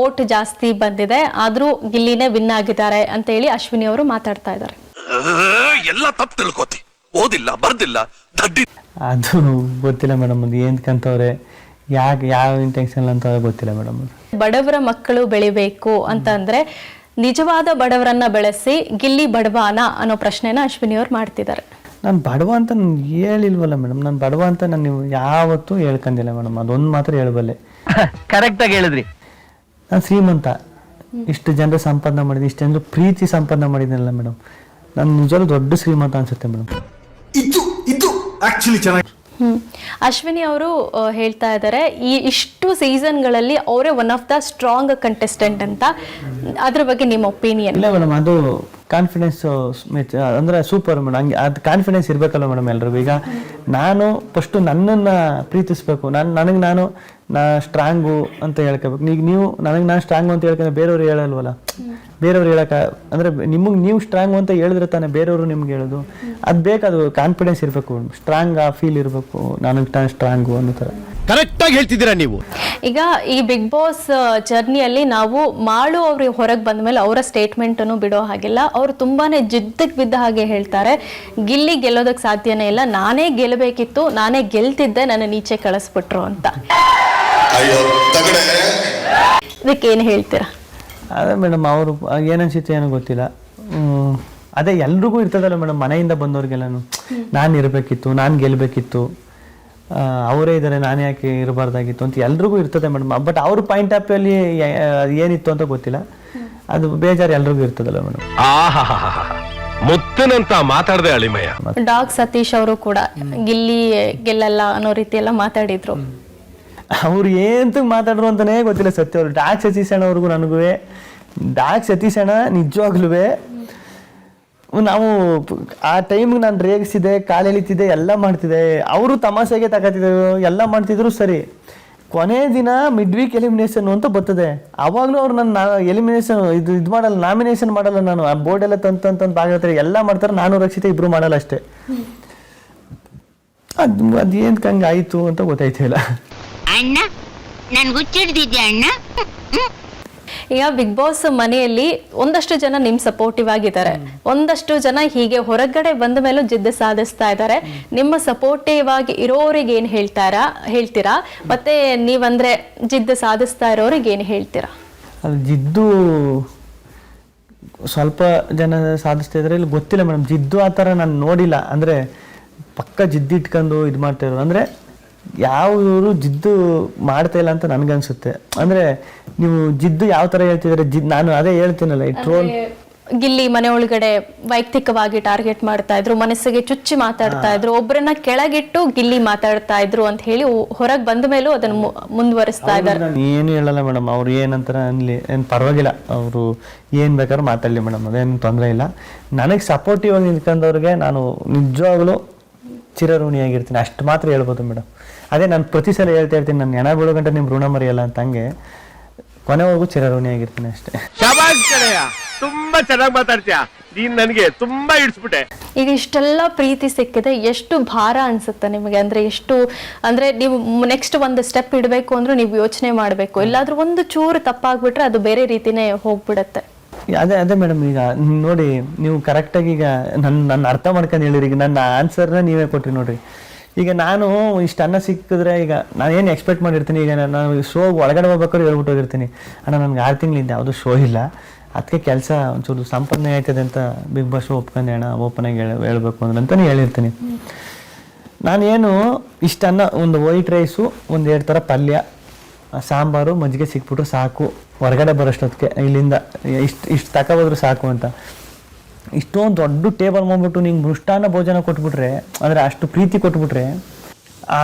Vote ಜಾಸ್ತಿ ಬಂದಿದೆ, ಆದ್ರೂ ಗಿಲ್ಲಿನೇ ವಿನ್ ಆಗಿದ್ದಾರೆ ಅಂತ ಹೇಳಿ ಅಶ್ವಿನಿ ಅವರು ಮಾತಾಡ್ತಾ ಇದ್ದಾರೆ. ಎಲ್ಲ ತಪ್ಪು ತಿಳ್ಕೋತಿ, ಓದಿಲ್ಲ ಬರ್ದಿಲ್ಲ ದಡ್ಡಿ. ಅದು ಗೊತ್ತಿಲ್ಲ ಮೇಡಮ್, ಅದು ಏನಕ್ಕಂತವ್ರೆ, ಯಾಕೆ ಯಾವ ಇಂಟೆನ್ಷನ್ ಅಂತ ಗೊತ್ತಿಲ್ಲ ಮೇಡಮ್. ಬಡವರ ಮಕ್ಕಳು ಬೆಳಿಬೇಕು ಅಂತ ಅಂದ್ರೆ ನಿಜವಾದ ಬಡವರನ್ನ ಬೆಳೆಸಿ ಗಿಲ್ಲಿ ಬಡವಾನ ಅನ್ನೋ ಪ್ರಶ್ನೆನ ಅಶ್ವಿನಿ ಅವ್ರು ಮಾಡ್ತಿದ್ದಾರೆ. ನಾನು ಬಡವ ಅಂತ ಹೇಳಿಲ್ವಲ್ಲ ಮೇಡಮ್, ನಾನು ಬಡವ ಅಂತ ನಾನು ನೀವು ಯಾವತ್ತೂ ಹೇಳ್ಕೊಂಡಿಲ್ಲ ಮೇಡಮ್, ಅದೊಂದು ಮಾತ್ರ ಹೇಳಬಲ್ಲೆ. ಕರೆಕ್ಟಾಗಿ ಹೇಳಿದ್ರಿ. ನಾನು ಶ್ರೀಮಂತ, ಇಷ್ಟು ಜನರ ಸಂಪಾದನೆ ಮಾಡಿದ್ದೀನಿ, ಇಷ್ಟು ಜನರು ಪ್ರೀತಿ ಸಂಪಾದನೆ ಮಾಡಿದ್ದೀನಲ್ಲ ಮೇಡಮ್, ನಾನು ನಿಜವಾಗ್ಲೂ ದೊಡ್ಡ ಶ್ರೀಮಂತ ಅನ್ಸುತ್ತೆ ಮೇಡಮ್. ಇದು ಆಕ್ಚುಲಿ ಚೆನ್ನಾಗಿ. ಅಶ್ವಿನಿ ಅವರು ಹೇಳ್ತಾ ಇದ್ದಾರೆ, ಇಷ್ಟು ಸೀಸನ್ಗಳಲ್ಲಿ ಅವರೇ one of the strong contestant ಅಂತ. ಅದ್ರ ಬಗ್ಗೆ ನಿಮ್ಮ ಒಪಿನಿಯನ್? ಇಲ್ಲ ಮೇಡಮ್, ಅದು ಕಾನ್ಫಿಡೆನ್ಸ್ ಅಂದ್ರೆ ಸೂಪರ್ ಮೇಡಮ್. ಹಂಗೆ ಅದು ಕಾನ್ಫಿಡೆನ್ಸ್ ಇರಬೇಕಲ್ಲ ಮೇಡಮ್ ಎಲ್ರಿಗೂ. ಈಗ ನಾನು ಫಸ್ಟು ನನ್ನನ್ನು ಪ್ರೀತಿಸ್ಬೇಕು, ನಾನು ಸ್ಟ್ರಾಂಗು ಅಂತ ಹೇಳ್ಕೋಬೇಕು. ಈಗ ನೀವು ನನಗೆ ನಾನು ಸ್ಟ್ರಾಂಗು ಅಂತ ಹೇಳ್ಕೊಂಡ್ರೆ ಬೇರೆಯವ್ರು ಹೇಳಲ್ವಲ್ಲ, ಬೇರೆಯವ್ರು ಹೇಳಕ್ಕೆ ಅಂದರೆ ನಿಮಗೆ ನೀವು ಸ್ಟ್ರಾಂಗು ಅಂತ ಹೇಳಿದ್ರೆ ತಾನೇ ಬೇರೆಯವರು ನಿಮ್ಗೆ ಹೇಳೋದು. ಅದು ಬೇಕಾದು ಕಾನ್ಫಿಡೆನ್ಸ್ ಇರಬೇಕು, ಸ್ಟ್ರಾಂಗ್ ಆ ಫೀಲ್ ಇರಬೇಕು, ನಾನು ಸ್ಟ್ರಾಂಗು ಅನ್ನೋ ಥರ. ಕರೆಕ್ಟಾಗಿ ಹೇಳ್ತಿದ್ದೀರಾ ನೀವು. ಈಗ ಈ ಬಿಗ್ ಬಾಸ್ ಜರ್ನಿಯಲ್ಲಿ ನಾವು ಮಾಳು ಅವ್ರಿಗೆ ಹೊರಗೆ ಬಂದ ಮೇಲೆ ಅವರ ಸ್ಟೇಟ್ಮೆಂಟನ್ನು ಬಿಡೋ ಹಾಗಿಲ್ಲ. ಅವರು ತುಂಬಾನೇ ಜಿದ್ದಕ್ಕೆ ಬಿದ್ದ ಹಾಗೆ ಹೇಳ್ತಾರೆ, ಗಿಲ್ಲಿ ಗೆಲ್ಲೋದಕ್ಕೆ ಸಾಧ್ಯನೇ ಇಲ್ಲ, ನಾನೇ ಗೆಲ್ಲಬೇಕಿತ್ತು, ನಾನೇ ಗೆಲ್ತಿದ್ದೆ, ನನ್ನ ನೀಚೆ ಕಳಿಸ್ಬಿಟ್ರು ಅಂತ. ಇದಕ್ಕೆ ಏನು ಹೇಳ್ತೀರಾ? ಅದೇ ಮೇಡಮ್, ಅವರು ಏನನ್ಸಿತ್ತು ಏನೋ ಗೊತ್ತಿಲ್ಲ. ಅದೇ ಎಲ್ರಿಗೂ ಇರ್ತದಲ್ಲ ಮೇಡಮ್, ಮನೆಯಿಂದ ಬಂದವ್ರಿಗೆಲ್ಲನು ನಾನು ಇರಬೇಕಿತ್ತು, ನಾನು ಗೆಲ್ಲಬೇಕಿತ್ತು, ಅವರೇ ಇದ್ದಾರೆ, ನಾನು ಯಾಕೆ ಇರಬಾರ್ದಾಗಿತ್ತು ಅಂತ ಎಲ್ರಿಗೂ ಇರ್ತದೆ ಮೇಡಮ್. ಬಟ್ ಅವ್ರ ಪಾಯಿಂಟ್ ಆಫ್ ವ್ಯೂ ಅಲ್ಲಿ ಏನಿತ್ತು ಅಂತ ಗೊತ್ತಿಲ್ಲ, ಅದು ಬೇಜಾರು ಎಲ್ರಿಗೂ ಇರ್ತದಲ್ಲ ಮೇಡಮ್. ಮುತ್ತನಂತ ಮಾತಾಡದೆ ಅಳಿಮಯ್ಯ. ಡಾಗ್ ಸತೀಶ್ ಅವರು ಕೂಡ ಗಿಲ್ಲಿ ಗೆಲ್ಲಲ್ಲ ಅನ್ನೋ ರೀತಿ ಎಲ್ಲ ಮಾತಾಡಿದ್ರು. ಅವ್ರು ಏನಂತ ಮಾತಾಡ್ರು ಅಂತಾನೆ ಗೊತ್ತಿಲ್ಲ ಸತ್ಯ. ಅವರು ಡಾಗ್ ಸತೀಶ್ ಅಣ್ಣ ಅವ್ರಿಗೂ ನನಗೂ, ಡಾಗ್ ಸತೀಶ್ ಅಣ್ಣ ನಿಜವಾಗ್ಲೂ ನಾವು ಆ ಟೈಮ್ಗೆ ನಾನು ರೇಗಿಸಿದೆ, ಕಾಲು ಎಳಿತಿದ್ದೆ, ಎಲ್ಲ ಮಾಡ್ತಿದ್ದೆ, ಅವರು ತಮಾಷೆಗೆ ತಗೋತಿದ್ರು, ಎಲ್ಲ ಮಾಡ್ತಿದ್ರು. ಸರಿ, ಕೊನೆ ದಿನ ಮಿಡ್ ವೀಕ್ ಎಲಿಮಿನೇಷನ್ ಅಂತ ಬರ್ತದೆ, ಅವಾಗಲೂ ಅವ್ರು ನನ್ನ ಎಲಿಮಿನೇಷನ್ ಇದು ಮಾಡಲ್ಲ, ನಾಮಿನೇಷನ್ ಮಾಡಲ್ಲ. ನಾನು ಆ ಬೋರ್ಡ್ ಎಲ್ಲ ತಂದು ಭಾಗ ಹೇಳ್ತಾರೆ, ಎಲ್ಲ ಮಾಡ್ತಾರೆ, ನಾನು ರಕ್ಷಿತ ಇಬ್ರು ಮಾಡಲ್ಲ ಅಷ್ಟೇ. ಅದೇನು ಹಂಗೆ ಆಯಿತು ಅಂತ ಗೊತ್ತಾಯ್ತಿಲ್ಲ. ಅಣ್ಣ ನನ್ಗೆ ಹುಚ್ಚಿಡ್ದಿದ್ಯಾ ಅಣ್ಣ? ಈಗ ಬಿಗ್ ಬಾಸ್ ಮನೆಯಲ್ಲಿ ಒಂದಷ್ಟು ಜನ ನಿಮ್ ಸಪೋರ್ಟಿವ್ ಆಗಿದ್ದಾರೆ, ಒಂದಷ್ಟು ಜನ ಹೀಗೆ ಹೊರಗಡೆ ಬಂದ ಮೇಲೂ ಜಿದ್ದು ಸಾಧಿಸ್ತಾ ಇದ್ದಾರೆ. ನಿಮ್ಮ ಸಪೋರ್ಟಿವ್ ಆಗಿ ಇರೋರಿಗೆ ಏನ್ ಹೇಳ್ತೀರಾ, ಮತ್ತೆ ನೀವಂದ್ರೆ ಜಿದ್ದು ಸಾಧಿಸ್ತಾ ಇರೋರಿಗೆ ಏನ್ ಹೇಳ್ತೀರಾ? ಅದು ಜಿದ್ದು ಸ್ವಲ್ಪ ಜನ ಸಾಧಿಸ್ತಾ ಇದ್ರೆ, ಇಲ್ಲಿ ಗೊತ್ತಿಲ್ಲ ಮೇಡಮ್, ಜಿದ್ದು ಆ ಥರ ನಾನು ನೋಡಿಲ್ಲ. ಅಂದರೆ ಪಕ್ಕ ಜಿದ್ದಿಟ್ಕೊಂಡು ಇದು ಮಾಡ್ತಾ ಇರೋರು, ಅಂದರೆ ಯಾವ ಜಿದ್ದು ಮಾಡ್ತಾ ಇಲ್ಲ ಅಂತ ನನ್ಗನ್ಸುತ್ತೆ. ಅಂದ್ರೆ ನೀವು ಜಿದ್ದು ಯಾವ ತರ ಹೇಳ್ತಿದ್ರೆ, ನಾನು ಅದೇ ಹೇಳ್ತೀನಲ್ಲ, ಈ ಟ್ರೋಲ್ ಗಿಲ್ಲಿ ಮನೆ ಒಳಗಡೆ ವೈಯಕ್ತಿಕವಾಗಿ ಟಾರ್ಗೆಟ್ ಮಾಡ್ತಾ ಇದ್ರು, ಮನಸ್ಸಿಗೆ ಚುಚ್ಚಿ ಮಾತಾಡ್ತಾ ಇದ್ರು, ಒಬ್ಬರನ್ನ ಕೆಳಗಿಟ್ಟು ಗಿಲ್ಲಿ ಮಾತಾಡ್ತಾ ಇದ್ರು ಅಂತ ಹೇಳಿ ಹೊರಗೆ ಬಂದ ಮೇಲೂ ಅದನ್ನ ಮುಂದುವರಿಸ್ತಾ ಇದ್ದಾರೆ. ಏನು ಹೇಳಲ್ಲ ಮೇಡಮ್, ಅವ್ರು ಏನಂತಾರ ಅನ್ಲಿ, ಏನು ಪರವಾಗಿಲ್ಲ, ಅವರು ಏನ್ ಬೇಕಾದ್ರೂ ಮಾತಾಡ್ಲಿ ಮೇಡಮ್, ಅದೇನು ತೊಂದರೆ ಇಲ್ಲ. ನನಗೆ ಸಪೋರ್ಟಿವ್ ಆಗಿ ನಿಂತ್ಕೊಂಡವ್ರಿಗೆ ನಾನು ನಿಜವಾಗ್ಲೂ ಚಿರಋಣಿಯಾಗಿರ್ತೀನಿ, ಅಷ್ಟು ಮಾತ್ರ ಹೇಳ್ಬೋದು ಮೇಡಮ್. ಅದೇ ನಾನು ಪ್ರತಿ ಸಲ ಹೇಳ್ತಾ ಇರ್ತೀನಿ, ನಾನು ಹೆಣ ಬೀಳೋ ಗಂಟೆ ನಿಮ್ಮ ಋಣ ಮರೆಯಲ್ಲ ಅಂತ, ಹಂಗೆ ಕೊನೆವರೆಗೂ ಚಿರಋಣಿಯಾಗಿರ್ತೀನಿ ಅಷ್ಟೇ. ತುಂಬಾ ಚೆನ್ನಾಗಿ ಮಾತಾಡ್ತೀಯ ನೀನ್, ನನಗೆ ತುಂಬಾ ಇಡ್ಸ್ಬಿಟ್ಟೆ. ಈಗ ಇಷ್ಟೆಲ್ಲ ಪ್ರೀತಿ ಸಿಕ್ಕಿದೆ, ಎಷ್ಟು ಭಾರ ಅನ್ಸುತ್ತೆ ನಿಮಗೆ? ಅಂದ್ರೆ ಎಷ್ಟು ಅಂದ್ರೆ ನೀವು ನೆಕ್ಸ್ಟ್ ಒಂದು ಸ್ಟೆಪ್ ಇಡಬೇಕು ಅಂದ್ರೆ ನೀವು ಯೋಚನೆ ಮಾಡಬೇಕು, ಎಲ್ಲಾದ್ರೂ ಒಂದು ಚೂರು ತಪ್ಪಾಗ್ಬಿಟ್ರೆ ಅದು ಬೇರೆ ರೀತಿನೇ ಹೋಗ್ಬಿಡತ್ತೆ. ಅದೇ ಮೇಡಮ್, ಈಗ ನೋಡಿ ನೀವು ಕರೆಕ್ಟಾಗಿ ಈಗ ನನ್ನ ಅರ್ಥ ಮಾಡ್ಕೊಂಡು ಹೇಳಿರಿ. ಈಗ ನನ್ನ ಆನ್ಸರ್ನ ನೀವೇ ಕೊಟ್ರಿ ನೋಡ್ರಿ. ಈಗ ನಾನು ಇಷ್ಟು ಅನ್ನ ಸಿಕ್ಕಿದ್ರೆ, ಈಗ ನಾನು ಏನು ಎಕ್ಸ್ಪೆಕ್ಟ್ ಮಾಡಿರ್ತೀನಿ, ಈಗ ನಾನು ಶೋ ಒಳಗಡೆ ಹೋಗ್ಬೇಕಾದ್ರೆ ಹೇಳ್ಬಿಟ್ಟು ಹೋಗಿರ್ತೀನಿ, ಅಣ್ಣ ನನಗೆ 6 ತಿಂಗಳಿಂದ ಯಾವುದೂ ಶೋ ಇಲ್ಲ, ಅದಕ್ಕೆ ಕೆಲಸ ಒಂಚೂರು ಸಂಪಾದನೆ ಆಯ್ತದೆ ಅಂತ ಬಿಗ್ ಬಾಸ್ ಶೋ ಒಪ್ಕೊಂಡೆ ಅಣ್ಣ, ಓಪನಾಗಿ ಹೇಳ್ಬೇಕು ಅಂದ್ರೆ ಅಂತಲೇ ಹೇಳಿರ್ತೀನಿ. ನಾನೇನು ಇಷ್ಟು ಅನ್ನ, ಒಂದು ವೈಟ್ ರೈಸು, 1-2 ಥರ ಪಲ್ಯ, ಸಾಂಬಾರು, ಮಜ್ಜಿಗೆ ಸಿಕ್ಬಿಟ್ರು ಸಾಕು, ಹೊರಗಡೆ ಬರೋಷ್ಟೊತ್ತಿಗೆ ಇಲ್ಲಿಂದ ಇಷ್ಟು ತಗೋದ್ರು ಸಾಕು ಅಂತ. ಇಷ್ಟೊಂದು ದೊಡ್ಡ ಟೇಬಲ್ ಮಾಡ್ಬಿಟ್ಟು ನಿಂಗೆ ಮೃಷ್ಟಾನ್ನ ಭೋಜನ ಕೊಟ್ಬಿಟ್ರೆ, ಅಂದರೆ ಅಷ್ಟು ಪ್ರೀತಿ ಕೊಟ್ಬಿಟ್ರೆ,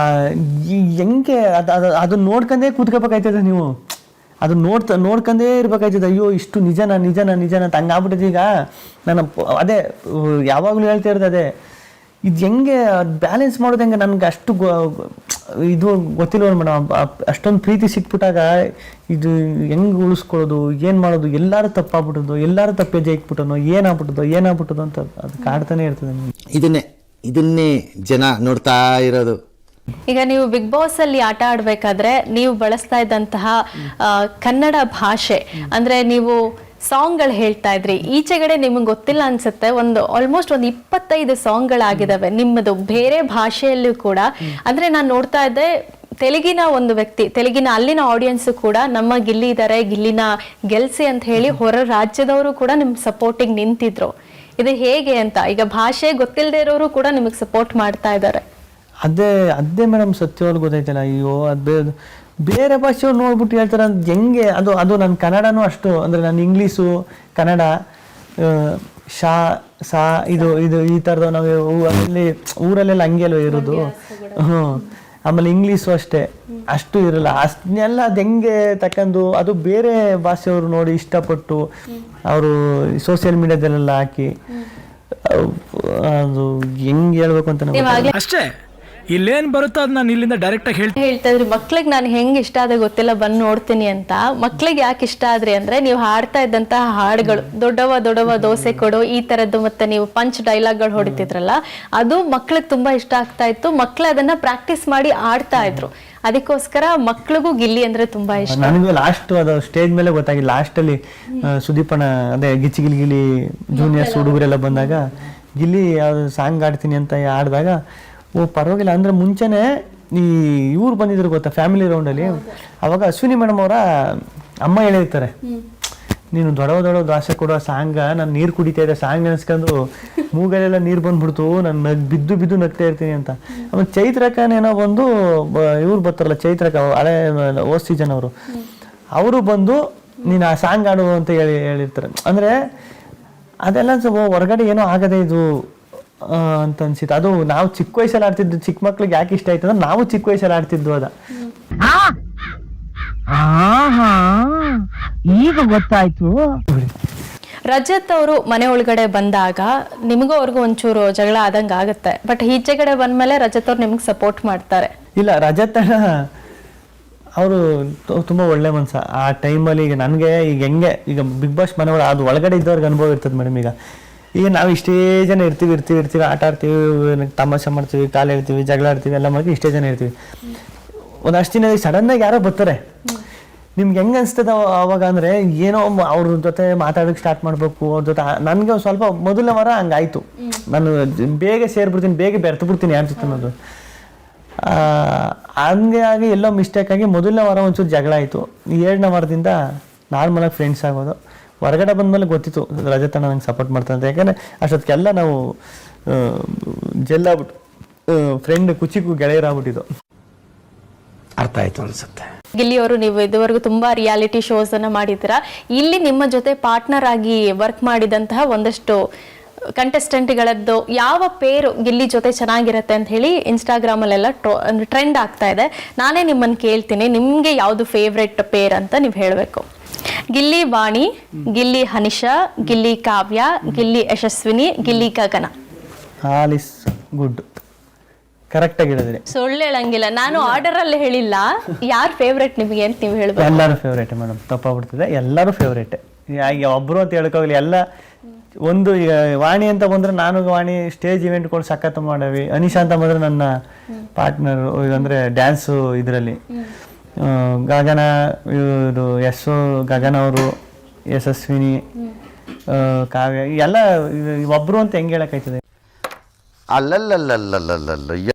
ಹೆಂಗೆ ಅದನ್ನ ನೋಡ್ಕೊಂಡೇ ಕೂತ್ಕೋಬೇಕಾಯ್ತದೆ ನೀವು, ಅದು ನೋಡ್ಕೊಂಡೇ ಇರ್ಬೇಕಾಯ್ತದೆ. ಅಯ್ಯೋ ಇಷ್ಟು ನಿಜನಾ ಅಂತ ಹಂಗಾಗ್ಬಿಟ್ಟಿದೆ. ಈಗ ನಾನು ಅದೇ ಯಾವಾಗಲೂ ಹೇಳ್ತಾ ಇರೋದು ಅದೇ, ಇದು ಹೆಂಗೆ ಬ್ಯಾಲೆನ್ಸ್ ಮಾಡೋದು ಹೆಂಗೆ ನನಗೆ ಅಷ್ಟು ಇದು ಗೊತ್ತಿಲ್ವ ಮೇಡಮ್. ಅಷ್ಟೊಂದು ಪ್ರೀತಿ ಸಿಕ್ಬಿಟ್ಟಾಗ ಇದು ಹೆಂಗೆ ಉಳಿಸ್ಕೊಳ್ಳೋದು, ಏನು ಮಾಡೋದು, ಎಲ್ಲರೂ ತಪ್ಪಾಗ್ಬಿಟ್ಟೋದು, ಎಲ್ಲರೂ ತಪ್ಪೇ ಜೈಕ್ಬಿಟ್ಟನೋ, ಏನಾಗ್ಬಿಟ್ಟದು ಅಂತ ಅದು ಕಾಡ್ತಾನೆ ಇರ್ತದೆ. ಇದನ್ನೇ ಜನ ನೋಡ್ತಾ ಇರೋದು. ಈಗ ನೀವು ಬಿಗ್ ಬಾಸ್ ಅಲ್ಲಿ ಆಟ ಆಡ್ಬೇಕಾದ್ರೆ ನೀವು ಬಳಸ್ತಾ ಇದ್ದಂತಹ ಕನ್ನಡ ಭಾಷೆ ಅಂದ್ರೆ ನೀವು ಸಾಂಗ್ಗಳು ಹೇಳ್ತಾ ಇದ್ರಿ, ಈಚೆಗಡೆ ನಿಮಗೆ ಗೊತ್ತಿಲ್ಲ ಅನ್ಸುತ್ತೆ, ಆಲ್ಮೋಸ್ಟ್ ಒಂದು 25 ಸಾಂಗ್ಗಳಾಗಿದ್ದಾವೆ ನಿಮ್ಮದು ಬೇರೆ ಭಾಷೆಯಲ್ಲೂ ಕೂಡ. ಅಂದ್ರೆ ನಾನು ನೋಡ್ತಾ ಇದ್ದೆ, ತೆಲುಗಿನ ಒಂದು ವ್ಯಕ್ತಿ, ತೆಲುಗಿನ ಅಲ್ಲಿನ ಆಡಿಯನ್ಸ್ ಕೂಡ ನಮ್ಮ ಗಿಲ್ಲಿ ಇದ್ದಾರೆ, ಗಿಲ್ಲಿನ ಗೆಲ್ಸಿ ಅಂತ ಹೇಳಿ ಹೊರ ರಾಜ್ಯದವರು ಕೂಡ ನಿಮ್ ಸಪೋರ್ಟಿಗೆ ನಿಂತಿದ್ರು. ಇದು ಹೇಗೆ ಅಂತ? ಈಗ ಭಾಷೆ ಗೊತ್ತಿಲ್ಲದೆ ಇರೋರು ಕೂಡ ನಿಮಗೆ ಸಪೋರ್ಟ್ ಮಾಡ್ತಾ ಇದ್ದಾರೆ. ಅದೇ ಮೇಡಮ್ ಸತ್ಯವಾದ ಗೊತ್ತಾಯ್ತಲ್ಲ. ಅಯ್ಯೋ ಅದು ಬೇರೆ ಭಾಷೆಯವ್ರು ನೋಡ್ಬಿಟ್ಟು ಹೇಳ್ತಾರೆ ಅದು ಹೆಂಗೆ, ಅದು ನನ್ನ ಕನ್ನಡನೂ ಅಷ್ಟು, ಅಂದರೆ ನಾನು ಇಂಗ್ಲೀಷು ಕನ್ನಡ ಶಾ ಸಾ ಇದು ಈ ಥರದ್ದು ನಾವು ಅಲ್ಲಿ ಊರಲ್ಲೆಲ್ಲ ಹಂಗೆ ಅಲ್ವ ಇರೋದು. ಆಮೇಲೆ ಇಂಗ್ಲೀಷು ಅಷ್ಟೇ, ಅಷ್ಟು ಇರಲ್ಲ. ಅಷ್ಟನ್ನೆಲ್ಲ ಅದು ಹೆಂಗೆ ತಕ್ಕಂಡು ಅದು ಬೇರೆ ಭಾಷೆಯವರು ನೋಡಿ ಇಷ್ಟಪಟ್ಟು ಅವರು ಸೋಷಿಯಲ್ ಮೀಡಿಯಾದಲ್ಲೆಲ್ಲ ಹಾಕಿ ಅದು ಹೆಂಗೆ ಹೇಳ್ಬೇಕು ಅಂತ ಅಷ್ಟೇ. ಇಲ್ಲೇನ್ ಬರುತ್ತೋ ಅದು ನಾನು ಇಲ್ಲಿಂದ ಡೈರೆಕ್ಟ್ ಆಗಿ ಹೇಳ್ತಾ ಇದ್ರಿ ಮಕ್ಳಿಗೆ ನಾನು ಹೆಂಗ್ ಇಷ್ಟ ಆದ ಗೊತ್ತಿಲ್ಲ ಬಂದು ನೋಡ್ತೀನಿ ಅಂತ. ಮಕ್ಳಿಗೆ ಯಾಕೆ ಇಷ್ಟ ಆದ್ರಿ ಅಂದ್ರೆ ನೀವು ಹಾಡ್ತಾ ಇದ್ದಂತಹ ಹಾಡುಗಳು ದೊಡ್ಡವ ದೋಸೆ ಕೊಡು ಈ ತರದ್ದು, ಮತ್ತೆ ನೀವು ಪಂಚ್ ಡೈಲಾಗ್ಗಳು ಹೊಡಿತಿದ್ರಲ್ಲ, ಅದು ಮಕ್ಳಿಗೆ ತುಂಬಾ ಇಷ್ಟ ಆಗ್ತಾ ಇತ್ತು. ಮಕ್ಳು ಅದನ್ನ ಪ್ರಾಕ್ಟೀಸ್ ಮಾಡಿ ಆಡ್ತಾ ಇದ್ರು. ಅದಕ್ಕೋಸ್ಕರ ಮಕ್ಳಿಗೂ ಗಿಲ್ಲಿ ಅಂದ್ರೆ ತುಂಬಾ ಇಷ್ಟ. ನನಗೂ ಲಾಸ್ಟ್ ಅದು ಸ್ಟೇಜ್ ಮೇಲೆ ಗೊತ್ತಾಗಿಲ್ಲ. ಲಾಸ್ಟ್ ಅಲ್ಲಿ ಸುದೀಪಣ್ಣ ಅದೇ ಗಿಚ್ಚಿ ಗಿಲಿ ಜೂನಿಯರ್ಸ್ ಹುಡುಗರೆಲ್ಲ ಬಂದಾಗ ಗಿಲ್ಲಿ ಯಾವ್ದು ಸಾಂಗ್ ಆಡ್ತೀನಿ ಅಂತ ಆಡಿದಾಗ ಓ ಪರವಾಗಿಲ್ಲ ಅಂದ್ರೆ ಮುಂಚೆನೆ ಇವ್ರು ಬಂದಿದ್ರು ಗೊತ್ತಾ ಫ್ಯಾಮಿಲಿ ರೌಂಡಲ್ಲಿ. ಅವಾಗ ಅಶ್ವಿನಿ ಮೇಡಮ್ ಅವರ ಅಮ್ಮ ಹೇಳಿರ್ತಾರೆ, ನೀನು ದೊಡ್ಡ ದಾಸೆ ಕೊಡೋ ಸಾಂಗ ನಾನು ನೀರು ಕುಡಿತಾ ಇದ್ದೆ ಸಾಂಗ್ ನೆನೆಸ್ಕೊಂಡು ಮೂಗಲೆಲ್ಲ ನೀರು ಬಂದ್ಬಿಡ್ತು, ನಾನು ಬಿದ್ದು ನಗ್ತಾ ಇರ್ತೀನಿ ಅಂತ. ಆಮೇಲೆ ಚೈತ್ರಕನೇನೋ ಬಂದು ಇವ್ರು ಬರ್ತಾರಲ್ಲ ಚೈತ್ರಕ ಹಳೆ ಓಸ್ ಸೀಸನ್ ಅವರು ಬಂದು ನೀನು ಆ ಸಾಂಗ್ ಆಡು ಅಂತ ಹೇಳಿರ್ತಾರೆ. ಅಂದರೆ ಅದೆಲ್ಲ ಸ್ವಲ್ಪ ಹೊರಗಡೆ ಏನೋ ಆಗದೆ ಇದು ಅಂತ ಅನ್ಸಿತ್ತು. ಅದು ನಾವು ಚಿಕ್ಕ ವಯಸ್ಸಲ್ಲಿ ಆಡ್ತಿದ್ದು, ಚಿಕ್ಕ ಮಕ್ಳಿಗೆ ಯಾಕೆ ಇಷ್ಟ ಆಯ್ತು ಅಂದ್ರೆ ನಾವು ಚಿಕ್ಕ ವಯಸ್ಸಲ್ಲಿ ಆಡ್ತಿದ್ವು ಅದ. ಈಗ ಗೊತ್ತಾಯ್ತು. ರಜತ್ ಅವರು ಮನೆ ಒಳಗಡೆ ಬಂದಾಗ ನಿಮಗೂ ಅವ್ರಿಗೂ ಒಂಚೂರು ಜಗಳ ಆದಂಗೆ ಆಗುತ್ತೆ, ಬಟ್ ಈಚೆಗಡೆ ಬಂದ್ಮೇಲೆ ರಜತ್ ಅವ್ರು ನಿಮ್ಗೆ ಸಪೋರ್ಟ್ ಮಾಡ್ತಾರೆ. ಇಲ್ಲ, ರಜತ್ ಅವರು ತುಂಬಾ ಒಳ್ಳೆ ಮನ್ಸ. ಆ ಟೈಮಲ್ಲಿ ಈಗ ನನಗೆ ಈಗ ಹೆಂಗೆ ಈಗ ಬಿಗ್ ಬಾಸ್ ಮನೆ ಒಳಗೆ ಅದು ಒಳಗಡೆ ಇದ್ದವ್ರಿಗೆ ಅನುಭವ ಇರ್ತದೆ ಮೇಡಮ್. ಈಗ ನಾವು ಇಷ್ಟೇ ಜನ ಇರ್ತೀವಿ ಆಟ ಆಡ್ತೀವಿ, ತಮಾಷೆ ಮಾಡ್ತೀವಿ, ಕಾಲು ಹೇಳ್ತೀವಿ, ಜಗಳ ಆಡ್ತೀವಿ, ಎಲ್ಲ ಮಾಡಿ ಇಷ್ಟೇ ಜನ ಇರ್ತೀವಿ. ಒಂದಷ್ಟು ದಿನ ಸಡನ್ನಾಗಿ ಯಾರೋ ಬರ್ತಾರೆ, ನಿಮ್ಗೆ ಹೆಂಗೆ ಅನಿಸ್ತದ ಅವಾಗ ಅಂದರೆ ಏನೋ ಅವ್ರ ಜೊತೆ ಮಾತಾಡೋಕ್ಕೆ ಸ್ಟಾರ್ಟ್ ಮಾಡಬೇಕು ಅವ್ರ ಜೊತೆ. ನನಗೆ ಸ್ವಲ್ಪ ಮೊದಲನೇ ವಾರ ಹಂಗಾಯ್ತು, ನಾನು ಬೇಗ ಸೇರ್ಬಿಡ್ತೀನಿ, ಬೇಗ ಬೆರ್ತು ಬಿಡ್ತೀನಿ ಯಾರ ಜೊತೆ ಅನ್ನೋದು. ಹಂಗೆ ಆಗಿ ಎಲ್ಲೋ ಮಿಸ್ಟೇಕ್ ಆಗಿ ಮೊದಲನೇ ವಾರ ಒಂಚೂರು ಜಗಳ ಆಯಿತು. 2ನೇ ವಾರದಿಂದ ನಾರ್ಮಲಾಗಿ ಫ್ರೆಂಡ್ಸ್ ಆಗೋದು. ಹೊರಗಡೆ ಬಂದಮೇಲೆ ಗೊತ್ತಿತ್ತು ರಜತಣ್ಣ ನಂಗೆ ಸಪೋರ್ಟ್ ಮಾಡ್ತಾರೆ ಅಂತ. ಯಾಕಂದರೆ ಅಷ್ಟೊತ್ತಿಗೆಲ್ಲ ನಾವು ಜೆಲ್ಲಾಗ್ಬಿಟ್ಟು ಫ್ರೆಂಡ್ ಕುಚಿಕು ಗೆಳೆಯರಾಗ್ಬಿಟ್ಟಿದ್ದು. ಅರ್ಥ ಆಯ್ತು ಅನ್ಸುತ್ತೆ. ಗಿಲ್ಲಿ ಅವರು ನೀವು ಇದುವರೆಗೂ ತುಂಬಾ ರಿಯಾಲಿಟಿ ಶೋಸ್ ಅನ್ನ ಮಾಡಿದ್ದೀರಾ. ಇಲ್ಲಿ ನಿಮ್ಮ ಜೊತೆ ಪಾರ್ಟ್ನರ್ ಆಗಿ ವರ್ಕ್ ಮಾಡಿದಂತಹ ಒಂದಷ್ಟು ಕಂಟೆಸ್ಟೆಂಟ್ಗಳದ್ದು ಯಾವ ಪೇರು ಗಿಲ್ಲಿ ಜೊತೆ ಚೆನ್ನಾಗಿರುತ್ತೆ ಅಂತ ಹೇಳಿ ಇನ್ಸ್ಟಾಗ್ರಾಮ್ ಅಲ್ಲೆಲ್ಲ ಟ್ರೆಂಡ್ ಆಗ್ತಾ ಇದೆ. ನಾನೇ ನಿಮ್ಮನ್ನು ಕೇಳ್ತೀನಿ, ನಿಮ್ಗೆ ಯಾವ್ದು ಫೇವ್ರೆಟ್ ಪೇರ್ ಅಂತ ನೀವು ಹೇಳಬೇಕು. ಗಿಲ್ಲಿ ವಾಣಿ, ಗಿಲ್ಲಿ ಹನಿಷಾ, ಗಿಲ್ಲಿ ಕಾವ್ಯ, ಗಿಲ್ಲಿ ಯಶಸ್ವಿನಿ, ಗಿಲ್ಲಿ ಗಗನ. ಆಲ್ ಇಸ್ ಗುಡ್, ಕರೆಕ್ಟ್ ಆಗಿ ಹೇಳಿದ್ರಿ. ಸುಳ್ಳು ಹೇಳಂಗಿಲ್ಲ, ನಾನು ಆರ್ಡರ್ ಅಲ್ಲಿ ಹೇಳಿಲ್ಲ. ಯಾರು ಫೇವ್ರೆಟ್ ನಿಮಗೆ ಅಂತ ನೀವು ಹೇಳ್ಬೇಕು. ಎಲ್ಲರೂ ಫೇವ್ರೇಟ್ ಮೇಡಮ್, ತಪ್ಪಾಗ್ಬಿಡ್ತಿದೆ. ಎಲ್ಲರೂ ಫೇವ್ರೇಟ್, ಈಗ ಒಬ್ರು ಅಂತ ಹೇಳ್ಕೋಗ್ಲಿ. ಎಲ್ಲ ಒಂದು ಈಗ ವಾಣಿ ಅಂತ ಬಂದ್ರೆ ನಾನು ವಾಣಿ ಸ್ಟೇಜ್ ಇವೆಂಟ್ಗಳು ಸಖತ್ ಮಾಡವಿ. ಅನಿಶಾ ಅಂತ ಬಂದ್ರೆ ನನ್ನ ಪಾರ್ಟ್ನರ್, ಅಂದರೆ ಡ್ಯಾನ್ಸು ಇದರಲ್ಲಿ. ಗಗನ ಇವರು ಗಗನ ಅವರು, ಯಶಸ್ವಿನಿ, ಕಾವ್ಯ, ಎಲ್ಲ ಒಬ್ರು ಅಂತ ಹೆಂಗೆ ಹೇಳಕ್ಕಾಯ್ತದೆ. ಅಲ್ಲಲ್ಲಲ್ಲಲ್ಲಲ್ಲಲ್ಲ